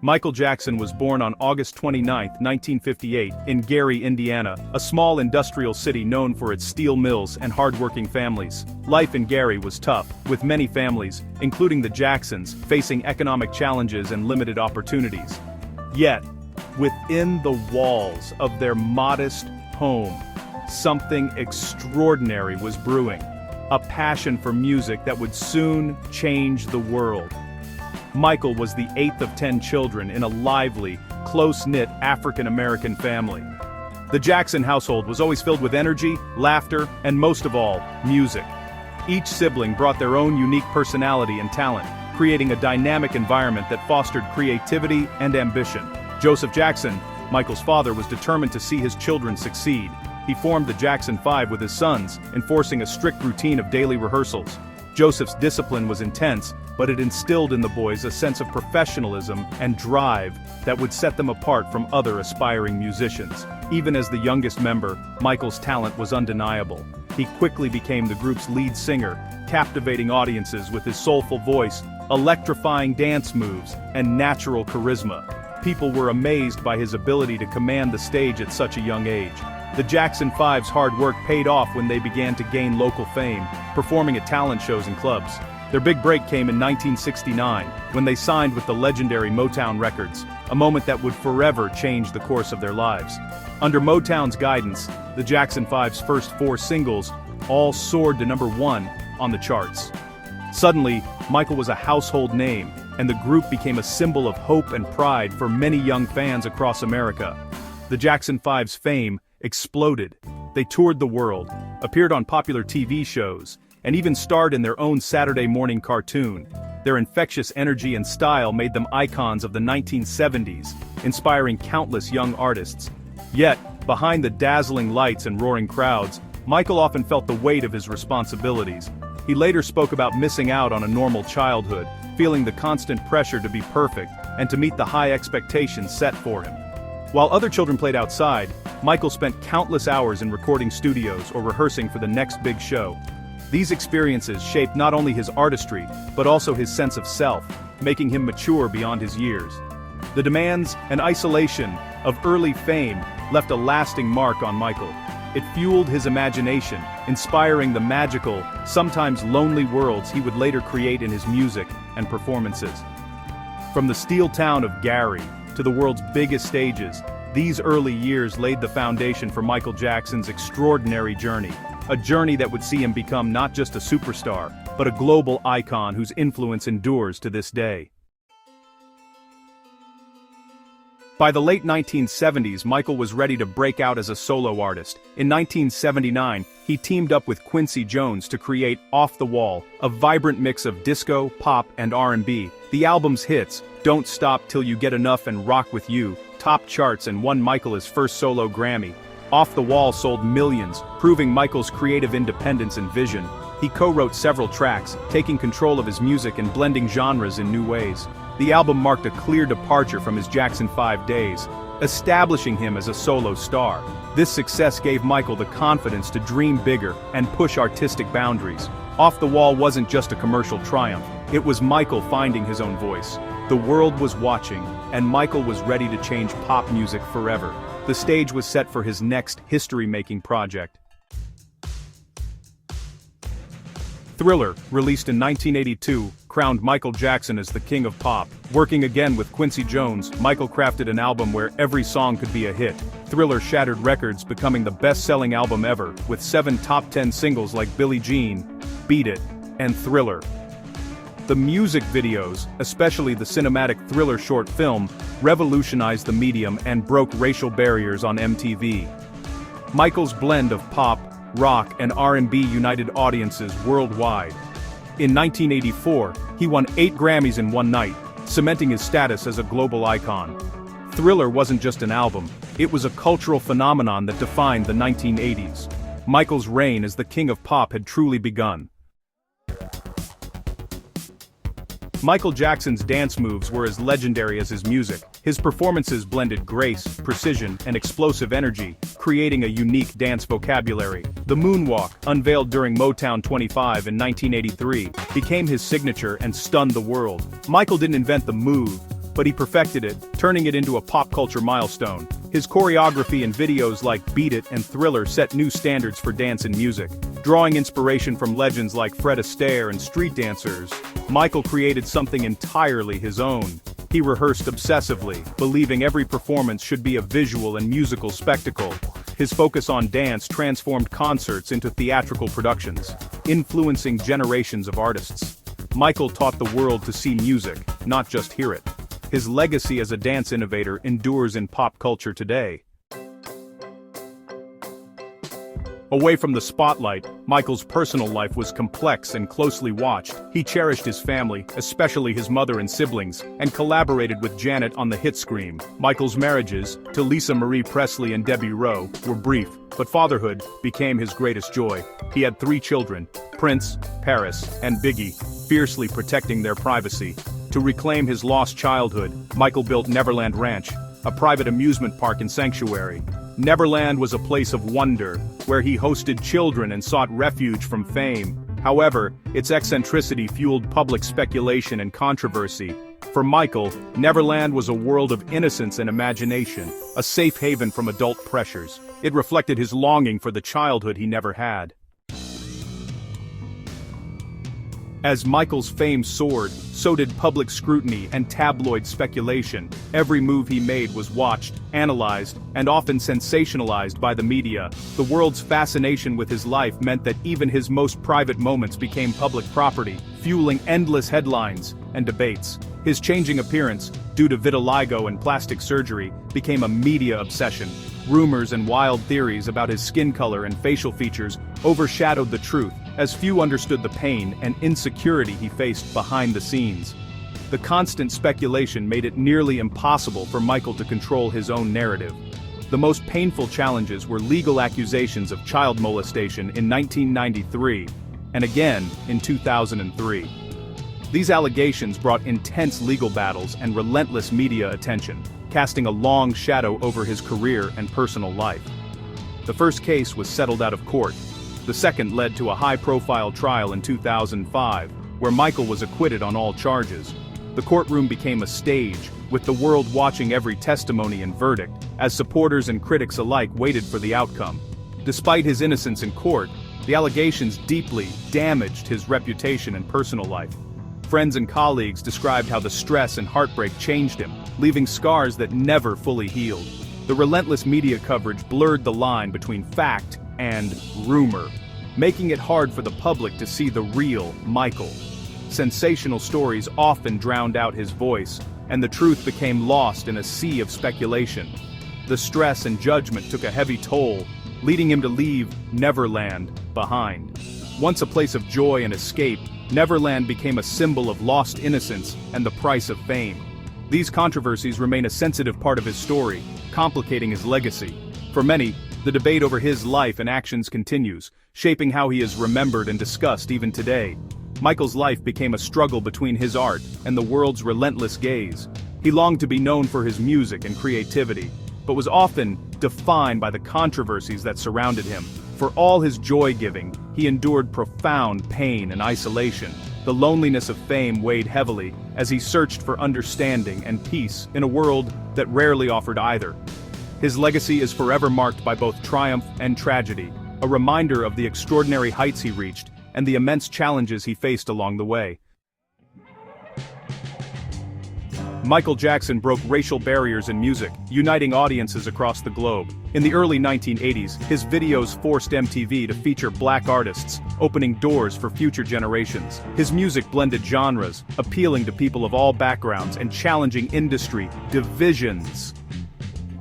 Michael Jackson was born on August 29, 1958, in Gary, Indiana, a small industrial city known for its steel mills and hardworking families. Life in Gary was tough, with many families, including the Jacksons, facing economic challenges and limited opportunities. Yet, within the walls of their modest home, something extraordinary was brewing. A passion for music that would soon change the world. Michael was the 8th of 10 children in a lively, close-knit African-American family. The Jackson household was always filled with energy, laughter, and most of all, music. Each sibling brought their own unique personality and talent, creating a dynamic environment that fostered creativity and ambition. Joseph Jackson, Michael's father, was determined to see his children succeed. He formed the Jackson 5 with his sons, enforcing a strict routine of daily rehearsals. Joseph's discipline was intense, but it instilled in the boys a sense of professionalism and drive that would set them apart from other aspiring musicians. Even as the youngest member, Michael's talent was undeniable. He quickly became the group's lead singer, captivating audiences with his soulful voice, electrifying dance moves, and natural charisma. People were amazed by his ability to command the stage at such a young age. The Jackson 5's hard work paid off when they began to gain local fame, performing at talent shows and clubs. Their big break came in 1969, when they signed with the legendary Motown Records, a moment that would forever change the course of their lives. Under Motown's guidance, the Jackson 5's first 4 singles all soared to #1 on the charts. Suddenly, Michael was a household name, and the group became a symbol of hope and pride for many young fans across America. The Jackson 5's fame exploded. They toured the world, appeared on popular TV shows, and even starred in their own Saturday morning cartoon. Their infectious energy and style made them icons of the 1970s, inspiring countless young artists. Yet, behind the dazzling lights and roaring crowds, Michael often felt the weight of his responsibilities. He later spoke about missing out on a normal childhood, feeling the constant pressure to be perfect and to meet the high expectations set for him. While other children played outside, Michael spent countless hours in recording studios or rehearsing for the next big show. These experiences shaped not only his artistry, but also his sense of self, making him mature beyond his years. The demands and isolation of early fame left a lasting mark on Michael. It fueled his imagination, inspiring the magical, sometimes lonely worlds he would later create in his music and performances. From the steel town of Gary to the world's biggest stages, these early years laid the foundation for Michael Jackson's extraordinary journey. A journey that would see him become not just a superstar, but a global icon whose influence endures to this day. By the late 1970s, Michael was ready to break out as a solo artist. In 1979, he teamed up with Quincy Jones to create Off the Wall, a vibrant mix of disco, pop, and R&B. The album's hits, Don't Stop Till You Get Enough and Rock With You, topped charts and won Michael his first solo Grammy. Off the Wall sold millions, proving Michael's creative independence and vision. He co-wrote several tracks, taking control of his music and blending genres in new ways. The album marked a clear departure from his Jackson 5 days, establishing him as a solo star. This success gave Michael the confidence to dream bigger and push artistic boundaries. Off the Wall wasn't just a commercial triumph, it was Michael finding his own voice. The world was watching, and Michael was ready to change pop music forever. The stage was set for his next history-making project. Thriller, released in 1982, crowned Michael Jackson as the king of pop. Working again with Quincy Jones, Michael crafted an album where every song could be a hit. Thriller shattered records, becoming the best-selling album ever, with 7 top 10 singles like Billie Jean, Beat It, and Thriller. The music videos, especially the cinematic Thriller short film, revolutionized the medium and broke racial barriers on MTV. Michael's blend of pop, rock, and R&B united audiences worldwide. In 1984, he won 8 Grammys in one night, cementing his status as a global icon. Thriller wasn't just an album, it was a cultural phenomenon that defined the 1980s. Michael's reign as the king of pop had truly begun. Michael Jackson's dance moves were as legendary as his music. His performances blended grace, precision, and explosive energy, creating a unique dance vocabulary. The moonwalk, unveiled during Motown 25 in 1983, became his signature and stunned the world. Michael didn't invent the move, but he perfected it, turning it into a pop culture milestone. His choreography and videos like Beat It and Thriller set new standards for dance and music. Drawing inspiration from legends like Fred Astaire and street dancers, Michael created something entirely his own. He rehearsed obsessively, believing every performance should be a visual and musical spectacle. His focus on dance transformed concerts into theatrical productions, influencing generations of artists. Michael taught the world to see music, not just hear it. His legacy as a dance innovator endures in pop culture today. Away from the spotlight, Michael's personal life was complex and closely watched. He cherished his family, especially his mother and siblings, and collaborated with Janet on the hit Scream. Michael's marriages, to Lisa Marie Presley and Debbie Rowe, were brief, but fatherhood became his greatest joy. He had 3 children, Prince, Paris, and Biggie, fiercely protecting their privacy. To reclaim his lost childhood, Michael built Neverland Ranch, a private amusement park and sanctuary. Neverland was a place of wonder, where he hosted children and sought refuge from fame. However, its eccentricity fueled public speculation and controversy. For Michael, Neverland was a world of innocence and imagination, a safe haven from adult pressures. It reflected his longing for the childhood he never had. As Michael's fame soared, so did public scrutiny and tabloid speculation. Every move he made was watched, analyzed, and often sensationalized by the media. The world's fascination with his life meant that even his most private moments became public property, fueling endless headlines and debates. His changing appearance, due to vitiligo and plastic surgery, became a media obsession. Rumors and wild theories about his skin color and facial features overshadowed the truth, as few understood the pain and insecurity he faced behind the scenes. The constant speculation made it nearly impossible for Michael to control his own narrative. The most painful challenges were legal accusations of child molestation in 1993, and again in 2003. These allegations brought intense legal battles and relentless media attention, casting a long shadow over his career and personal life. The first case was settled out of court. The second led to a high-profile trial in 2005, where Michael was acquitted on all charges. The courtroom became a stage, with the world watching every testimony and verdict, as supporters and critics alike waited for the outcome. Despite his innocence in court, the allegations deeply damaged his reputation and personal life. Friends and colleagues described how the stress and heartbreak changed him, leaving scars that never fully healed. The relentless media coverage blurred the line between fact and rumor, making it hard for the public to see the real Michael. Sensational stories often drowned out his voice, and the truth became lost in a sea of speculation. The stress and judgment took a heavy toll, leading him to leave Neverland behind. Once a place of joy and escape, Neverland became a symbol of lost innocence and the price of fame. These controversies remain a sensitive part of his story, complicating his legacy. For many, the debate over his life and actions continues, shaping how he is remembered and discussed even today. Michael's life became a struggle between his art and the world's relentless gaze. He longed to be known for his music and creativity, but was often defined by the controversies that surrounded him. For all his joy-giving, he endured profound pain and isolation. The loneliness of fame weighed heavily as he searched for understanding and peace in a world that rarely offered either. His legacy is forever marked by both triumph and tragedy, a reminder of the extraordinary heights he reached and the immense challenges he faced along the way. Michael Jackson broke racial barriers in music, uniting audiences across the globe. In the early 1980s, his videos forced MTV to feature black artists, opening doors for future generations. His music blended genres, appealing to people of all backgrounds and challenging industry divisions.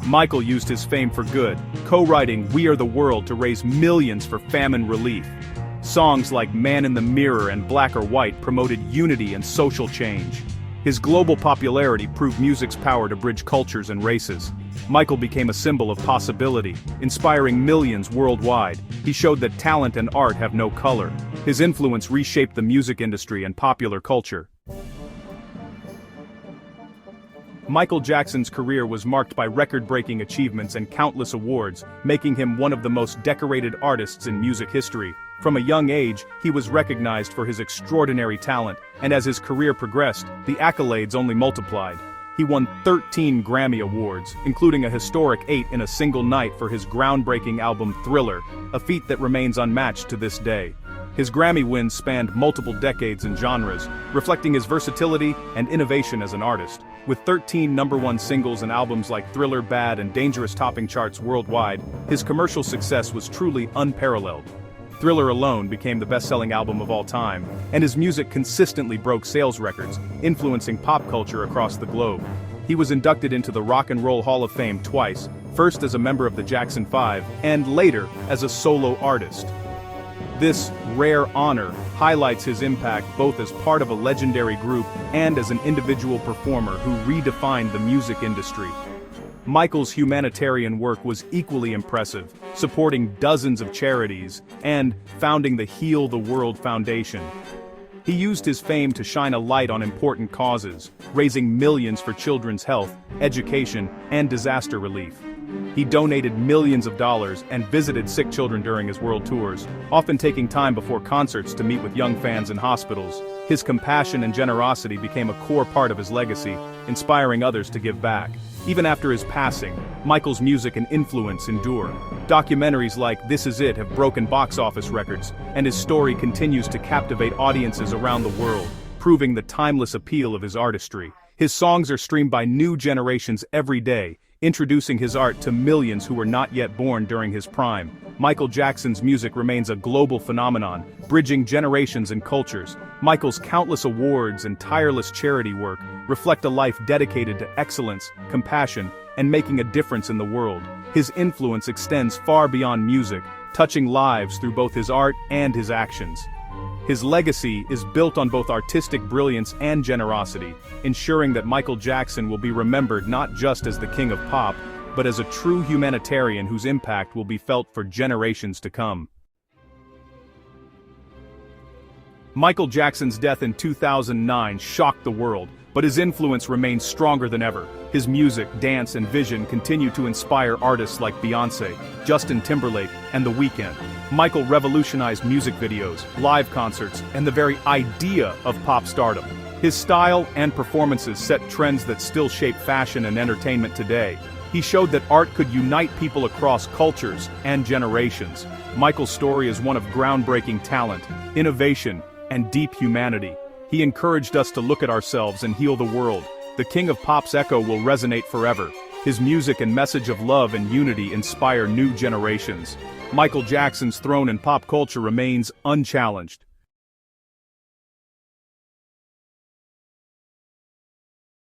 Michael used his fame for good, co-writing We Are the World to raise millions for famine relief. Songs like Man in the Mirror and Black or White promoted unity and social change. His global popularity proved music's power to bridge cultures and races. Michael became a symbol of possibility, inspiring millions worldwide. He showed that talent and art have no color. His influence reshaped the music industry and popular culture. Michael Jackson's career was marked by record-breaking achievements and countless awards, making him one of the most decorated artists in music history. From a young age, he was recognized for his extraordinary talent, and as his career progressed, the accolades only multiplied. He won 13 Grammy Awards, including a historic 8 in a single night for his groundbreaking album Thriller, a feat that remains unmatched to this day. His Grammy wins spanned multiple decades and genres, reflecting his versatility and innovation as an artist. With 13 #1 singles and albums like Thriller, Bad, and Dangerous topping charts worldwide, his commercial success was truly unparalleled. Thriller alone became the best-selling album of all time, and his music consistently broke sales records, influencing pop culture across the globe. He was inducted into the Rock and Roll Hall of Fame twice, first as a member of the Jackson 5, and later as a solo artist. This rare honor highlights his impact both as part of a legendary group and as an individual performer who redefined the music industry. Michael's humanitarian work was equally impressive, supporting dozens of charities and founding the Heal the World Foundation. He used his fame to shine a light on important causes, raising millions for children's health, education, and disaster relief. He donated millions of dollars and visited sick children during his world tours, often taking time before concerts to meet with young fans in hospitals. His compassion and generosity became a core part of his legacy, inspiring others to give back. Even after his passing, Michael's music and influence endure. Documentaries like This Is It have broken box office records, and his story continues to captivate audiences around the world, proving the timeless appeal of his artistry. His songs are streamed by new generations every day, introducing his art to millions who were not yet born during his prime. Michael Jackson's music remains a global phenomenon, bridging generations and cultures. Michael's countless awards and tireless charity work reflect a life dedicated to excellence, compassion, and making a difference in the world. His influence extends far beyond music, touching lives through both his art and his actions. His legacy is built on both artistic brilliance and generosity, ensuring that Michael Jackson will be remembered not just as the king of pop, but as a true humanitarian whose impact will be felt for generations to come. Michael Jackson's death in 2009 shocked the world, but his influence remains stronger than ever. His music, dance, and vision continue to inspire artists like Beyoncé, Justin Timberlake, and The Weeknd. Michael revolutionized music videos, live concerts, and the very idea of pop stardom. His style and performances set trends that still shape fashion and entertainment today. He showed that art could unite people across cultures and generations. Michael's story is one of groundbreaking talent, innovation, and deep humanity. He encouraged us to look at ourselves and heal the world. The King of Pop's echo will resonate forever. His music and message of love and unity inspire new generations. Michael Jackson's throne in pop culture remains unchallenged.